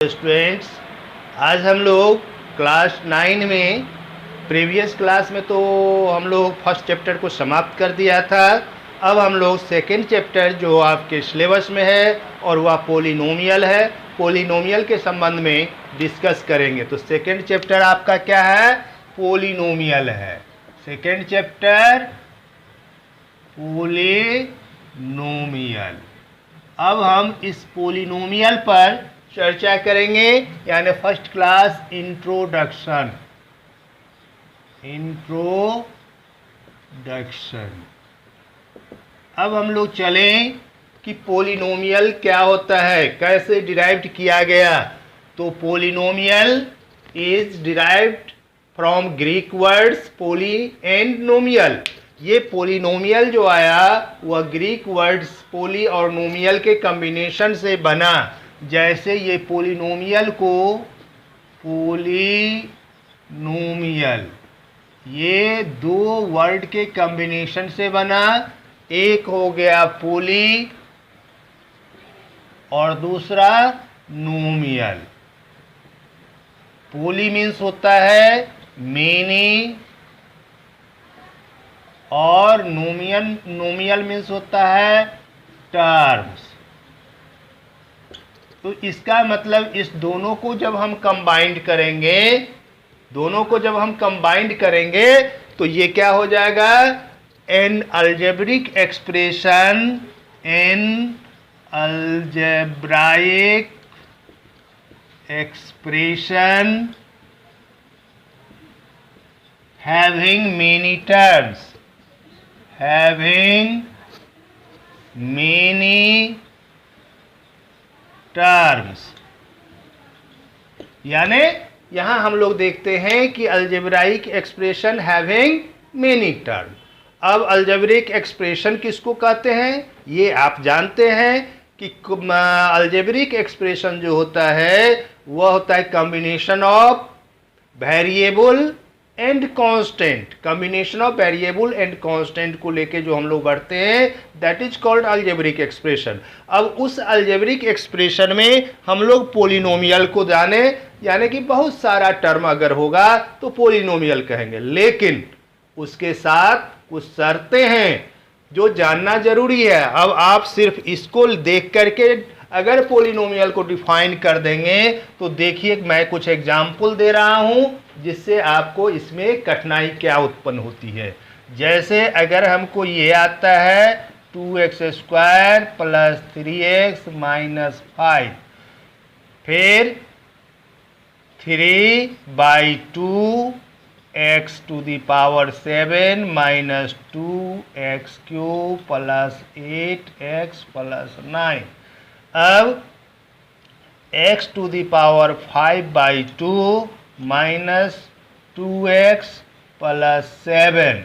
Students, आज हम लोग क्लास 9 में प्रीवियस क्लास में तो हम लोग फर्स्ट चैप्टर को समाप्त कर दिया था। अब हम लोग सेकेंड चैप्टर जो आपके सिलेबस में है और वह पोलिनोमियल है, पोलिनोमियल के संबंध में डिस्कस करेंगे। तो सेकेंड चैप्टर आपका क्या है? पोलिनोमियल है। Second chapter polynomial. अब हम इस पोलिनोमियल पर चर्चा करेंगे, यानी फर्स्ट क्लास इंट्रोडक्शन। अब हम लोग चलें कि पोलिनोमियल क्या होता है, कैसे डिराइव्ड किया गया। तो polynomial is derived from Greek words poly and nomial. ये पोलिनोमियल जो आया वह ग्रीक वर्ड्स पोली और नोमियल के कॉम्बिनेशन से बना। जैसे ये पोलिनोमियल को पोलिनोमियल ये दो वर्ड के कॉम्बिनेशन से बना। एक हो गया पोली और दूसरा नोमियल। पोली मीन्स होता है मेनी और नोमियल मीन्स होता है टर्म्स। तो इसका मतलब इस दोनों को जब हम कंबाइंड करेंगे, तो ये क्या हो जाएगा? N algebraic expression having many terms। यानी यहां हम लोग देखते हैं कि algebraic expression having many term. अब अलजेब्रिक एक्सप्रेशन किसको कहते हैं ये आप जानते हैं कि अलजेब्रिक एक्सप्रेशन जो होता है वह होता है combination of variable and constant. Combination of variable and constant को लेके जो हम लोग बढ़ते हैं, that is called algebraic expression. अब उस अलजेब्रिक एक्सप्रेशन में हम लोग पोलिनोमियल को जाने, यानी कि बहुत सारा टर्म अगर होगा तो पोलिनोमियल कहेंगे। लेकिन उसके साथ कुछ शर्तें हैं जो जानना जरूरी है। अब आप सिर्फ इसको देख करके अगर पोलिनोमियल को डिफाइन कर देंगे तो देखिए मैं कुछ एग्जाम्पल दे रहा हूं जिससे आपको इसमें कठिनाई क्या उत्पन्न होती है। जैसे अगर हमको ये आता है 2x² + 3x - 5, फिर 3/2 x⁴ - 2x³ + 8x + 9। अब x⁵ - 2x + 7।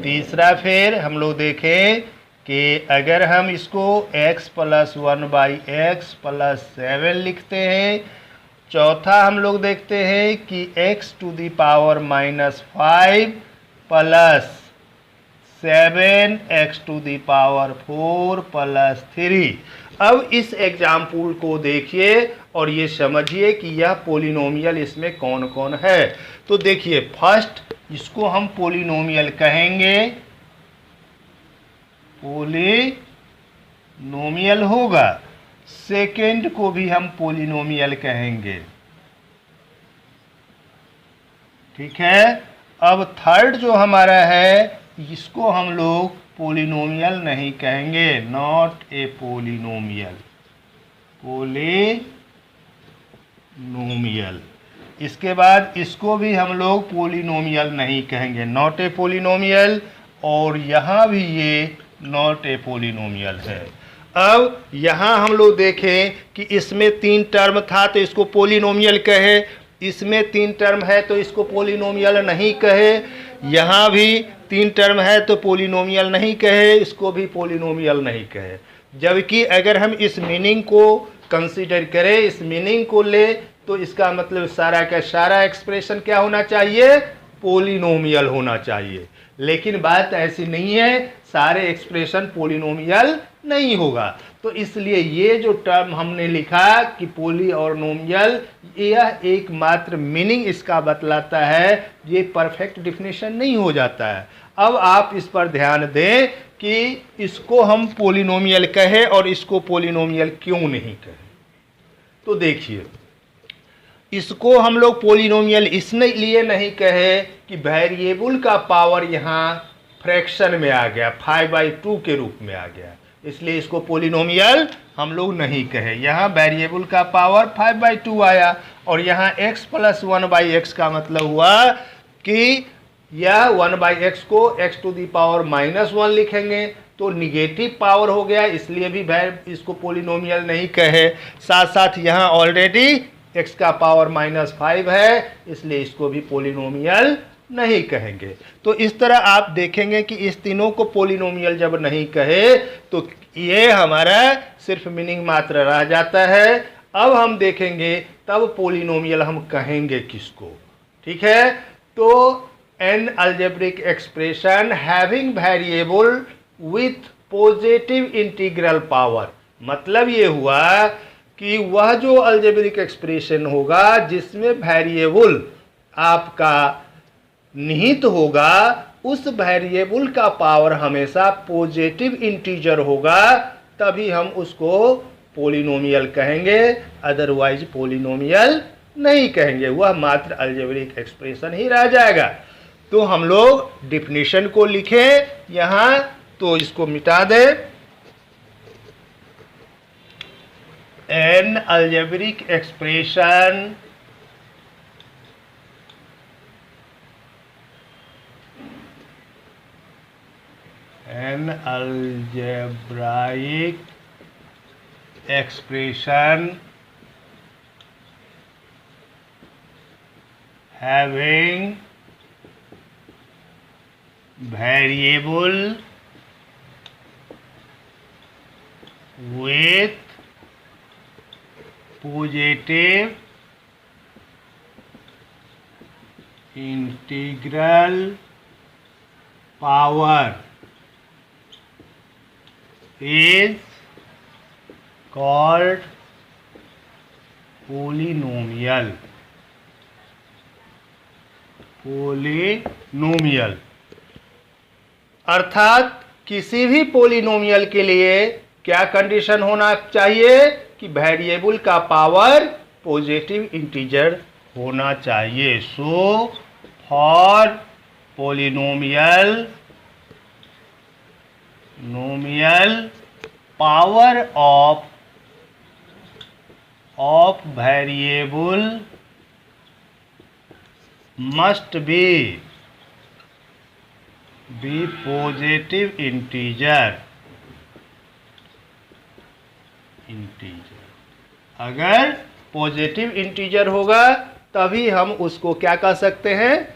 तीसरा फिर हम लोग देखें कि अगर हम इसको x + 1/x + 7 लिखते हैं। चौथा हम लोग देखते हैं कि x⁵ - 5 + 7 x⁴ + 3। अब इस एग्जाम्पल को देखिए और ये समझिए कि यह पोलिनोमियल इसमें कौन कौन है। तो देखिए, फर्स्ट इसको हम पोलिनोमियल कहेंगे, पोलिनोमियल होगा। सेकेंड को भी हम पोलिनोमियल कहेंगे, ठीक है। अब थर्ड जो हमारा है इसको हम लोग पोलिनोमियल नहीं कहेंगे, नॉट ए पोलिनोमियल, पोलिनोमियल। इसके बाद इसको भी हम लोग पोलिनोमियल नहीं कहेंगे, नॉट ए पोलिनोमियल। और यहाँ भी ये नॉट ए पोलिनोमियल है। अब यहाँ हम लोग देखें कि इसमें 3 टर्म था तो इसको पोलिनोमियल कहे, इसमें 3 टर्म है तो इसको पोलिनोमियल नहीं कहे, यहाँ भी 3 टर्म है तो पोलिनोमियल नहीं कहे, इसको भी पोलिनोमियल नहीं कहे। जबकि अगर हम इस मीनिंग को कंसीडर करें, इस मीनिंग को ले, तो इसका मतलब सारा का सारा एक्सप्रेशन क्या होना चाहिए? पोलिनोमियल होना चाहिए। लेकिन बात ऐसी नहीं है, सारे एक्सप्रेशन पोलिनोमियल नहीं होगा। तो इसलिए ये जो टर्म हमने लिखा कि पोली और नोमियल, यह एकमात्र मीनिंग इसका बतलाता है, ये परफेक्ट डिफिनेशन नहीं हो जाता है। अब आप इस पर ध्यान दें कि इसको हम पोलिनोमियल कहें और इसको पोलिनोमियल क्यों नहीं कहें। तो देखिए, इसको हम लोग पोलिनोमियल इसलिए नहीं कहे कि वेरिएबल का पावर यहाँ फ्रैक्शन में आ गया, 5/2 के रूप में आ गया, इसलिए इसको पोलिनोमियल हम लोग नहीं कहे। यहाँ वेरिएबल का पावर 5/2 आया और यहाँ x + 1/x का मतलब हुआ कि यह 1/x को x⁻⁻1 लिखेंगे तो निगेटिव पावर हो गया, इसलिए भी इसको पोलिनोमियल नहीं कहे। साथ साथ यहाँ ऑलरेडी x का पावर -5 है, इसलिए इसको भी पोलिनोमियल नहीं कहेंगे। तो इस तरह आप देखेंगे कि इस तीनों को पोलिनोमियल जब नहीं कहे तो ये हमारा सिर्फ मीनिंग मात्र रह जाता है। अब हम देखेंगे तब पोलिनोमियल हम कहेंगे किसको, ठीक है। तो N algebraic expression having variable with positive integral power, मतलब ये हुआ कि वह जो अलजेब्रिक एक्सप्रेशन होगा जिसमें वेरिएबल आपका निहित होगा, उस वेरिएबल का पावर हमेशा पॉजिटिव इंटीजर होगा, तभी हम उसको पोलिनोमियल कहेंगे, अदरवाइज पोलिनोमियल नहीं कहेंगे, वह मात्र अलजेब्रिक एक्सप्रेशन ही रह जाएगा। तो हम लोग डिफिनीशन को लिखें यहाँ, तो इसको मिटा दें। N algebraic expression an algebraic expression having variable with positive integral power is called polynomial. Polynomial अर्थात किसी भी पोलिनोमियल के लिए क्या कंडीशन होना चाहिए कि वेरिएबल का पावर पॉजिटिव इंटीजर होना चाहिए। So for polynomial power of variable must be positive integer। अगर पॉजिटिव इंटीजर होगा तभी हम उसको क्या कह सकते हैं,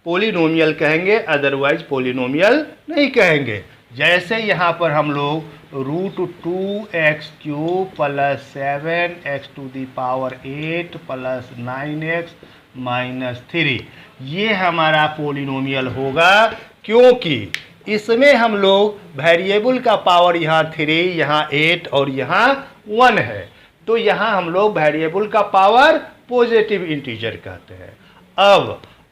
पोलिनोमियल कहेंगे, अदरवाइज पोलिनोमियल नहीं कहेंगे। जैसे यहाँ पर हम लोग √2x³ + 7x⁸ + 9x - 3 ये हमारा पोलिनोमियल होगा, क्योंकि इसमें हम लोग वेरिएबल का पावर यहाँ 3, यहाँ 8 और यहाँ 1 है। तो यहाँ हम लोग वेरिएबल का पावर पॉजिटिव इंटीजर कहते हैं।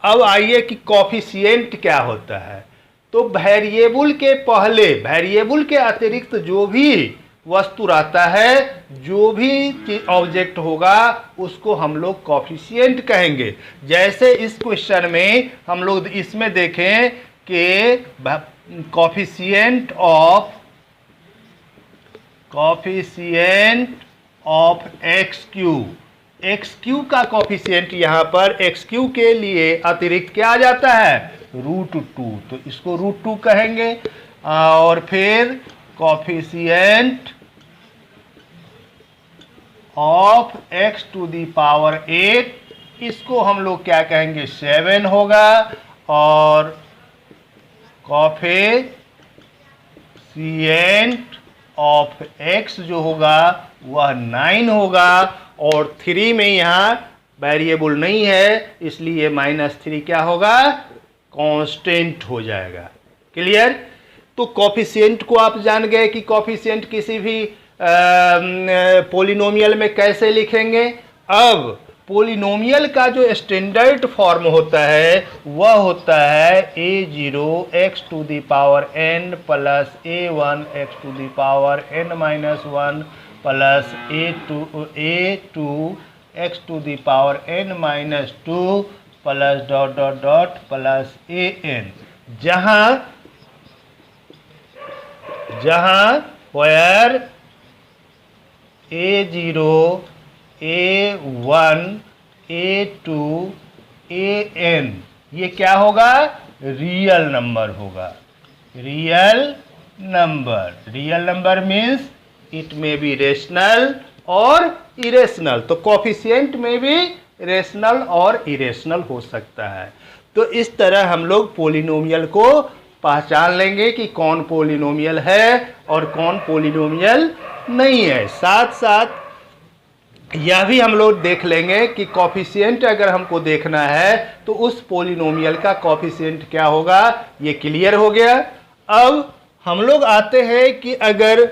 अब आइए कि कोफिशिएंट क्या होता है। तो वेरिएबल के पहले, वेरिएबल के अतिरिक्त जो भी वस्तु रहता है, जो भी ऑब्जेक्ट होगा, उसको हम लोग कोफिशिएंट कहेंगे। जैसे इस क्वेश्चन में हम लोग इसमें देखें कि कोफिशिएंट ऑफ x³ का कोफिशिएंट यहाँ पर x³ के लिए अतिरिक्त क्या आ जाता है, √2, तो इसको √2 कहेंगे। और फिर कोफिशिएंट ऑफ x⁸, इसको हम लोग क्या कहेंगे, 7 होगा। और कोफिशिएंट ऑफ x जो होगा वह 9 होगा। और 3 में यहाँ वेरिएबल नहीं है, इसलिए -3 क्या होगा, कांस्टेंट हो जाएगा। क्लियर। तो कॉफिशिएंट को आप जान गए कि कॉफिशिएंट किसी भी पोलिनोमियल में कैसे लिखेंगे। अब पोलिनोमियल का जो स्टैंडर्ड फॉर्म होता है वह होता है a0 x to the power n plus a1 x to the power n minus 1 प्लस a2 x to the power n minus 2 plus dot dot dot plus an, जहां where a0 a1 a2 an ये क्या होगा, real number होगा। Real number means it may be rational और irrational. तो coefficient में भी रेशनल और इरेशनल हो सकता है। तो इस तरह हम लोग पोलिनोमियल को पहचान लेंगे कि कौन पोलिनोमियल है और कौन पोलिनोमियल नहीं है। साथ साथ यह भी हम लोग देख लेंगे कि कॉफिशिएंट अगर हमको देखना है तो उस पोलिनोमियल का कॉफिशिएंट क्या होगा, ये क्लियर हो गया। अब हम लोग आते हैं कि अगर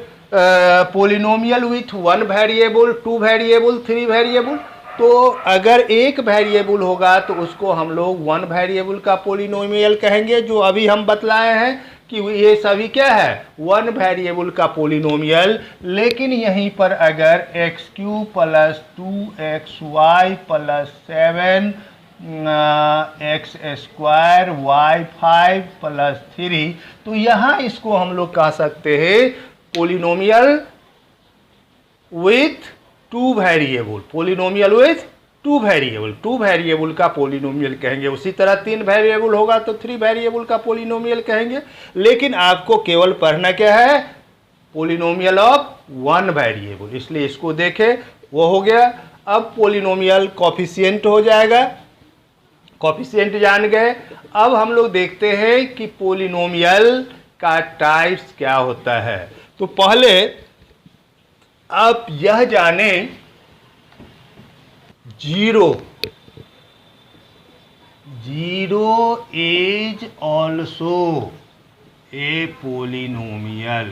polynomial with 1 variable, 2 variable, 3 variable, तो अगर एक वेरिएबल होगा तो उसको हम लोग 1 वेरिएबल का पोलिनोमियल कहेंगे, जो अभी हम बतलाए हैं कि ये सभी क्या है, 1 वेरिएबल का पोलिनोमियल। लेकिन यहीं पर अगर x³ plus 2xy plus 7 x square y5 plus 3, तो यहाँ इसको हम लोग कह सकते हैं polynomial with 2 variable. Polynomial with 2 variable, 2 variable का पोलिनोमियल कहेंगे। उसी तरह 3 वेरिएबल होगा तो 3 वेरिएबल का पोलिनोमियल कहेंगे। लेकिन आपको केवल पढ़ना क्या है, पोलिनोमियल ऑफ 1 वेरिएबल, इसलिए इसको देखें, वो हो गया। अब पोलिनोमियल कॉफिशिएंट हो जाएगा, कॉफिशिएंट जान गए। अब हम लोग देखते हैं कि पोलिनोमियल का टाइप्स क्या होता है। तो पहले आप यह जाने, zero is also a polynomial.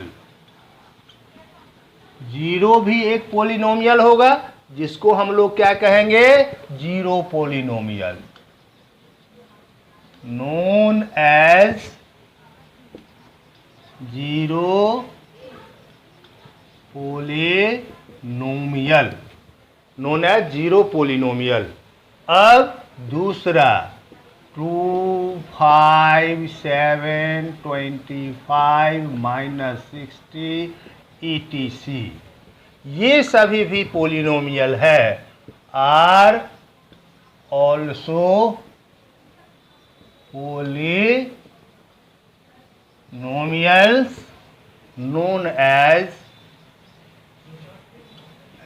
Zero भी एक पोलिनोमियल होगा जिसको हम लोग क्या कहेंगे, zero polynomial, known as zero polynomial, known as zero polynomial. अब दूसरा 2, 5, 7, 25 माइनस 60 etc, ये सभी भी पोलिनोमियल है, are also polynomials known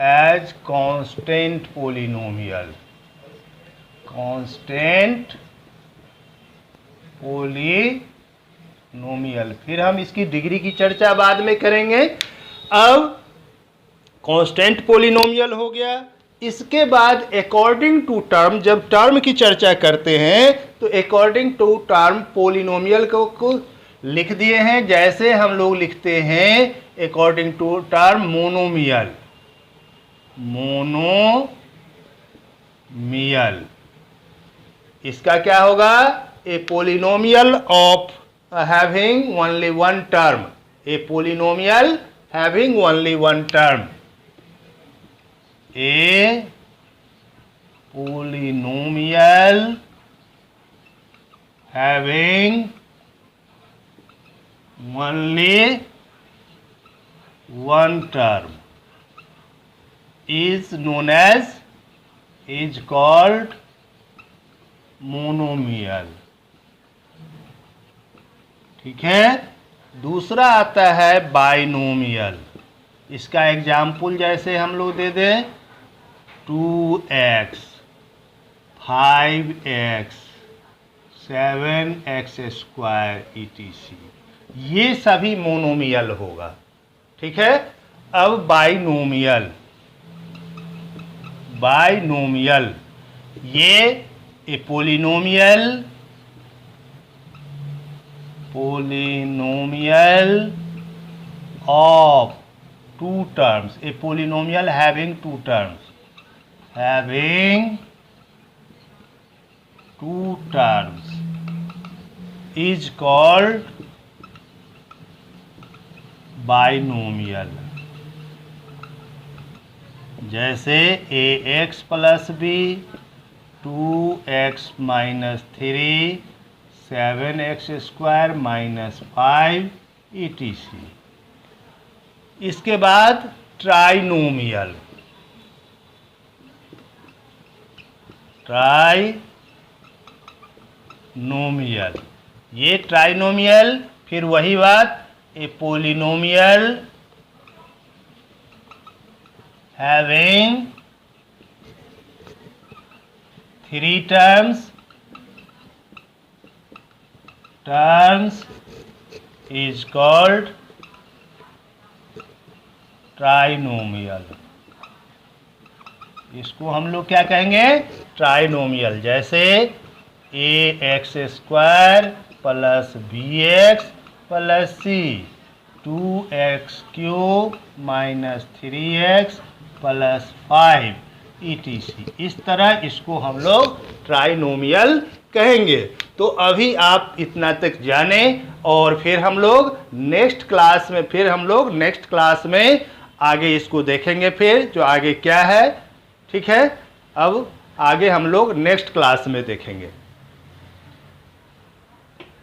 as constant polynomial, constant polynomial। फिर हम इसकी डिग्री की चर्चा बाद में करेंगे। अब कांस्टेंट पोलिनोमियल हो गया। इसके बाद अकॉर्डिंग टू टर्म, जब टर्म की चर्चा करते हैं तो अकॉर्डिंग टू टर्म पोलिनोमियल को लिख दिए हैं। जैसे हम लोग लिखते हैं according to term monomial, monomial, इसका क्या होगा, a polynomial of having only one term, a polynomial having only one term, a polynomial हैविंग only one term is known as, is called monomial। ठीक है। दूसरा आता है बाइनोमियल। इसका एग्जाम्पल जैसे हम लोग दे दें 2x, 5x, 7x square etc, ये सभी मोनोमियल होगा। ठीक है। अब बाइनोमियल, बाइनोमियल ये ए polynomial polynomial of two terms, a polynomial having two terms, is called binomial. जैसे ax plus b, 2x minus 3, 7x square minus 5 etc. इसके बाद ट्राइनोमियल, ये ट्राइनोमियल, फिर वही बात, a polynomial having three terms is called trinomial. इसको हम लोग क्या कहेंगे? ट्राइनोमियल. जैसे ax square plus bx plus c, 2x cube minus 3x plus 5 etc. इस तरह इसको हम लोग ट्राइनोमियल कहेंगे. तो अभी आप इतना तक जाने, और फिर हम लोग नेक्स्ट क्लास में आगे इसको देखेंगे, फिर जो आगे क्या है. ठीक है, अब आगे हम लोग नेक्स्ट क्लास में देखेंगे.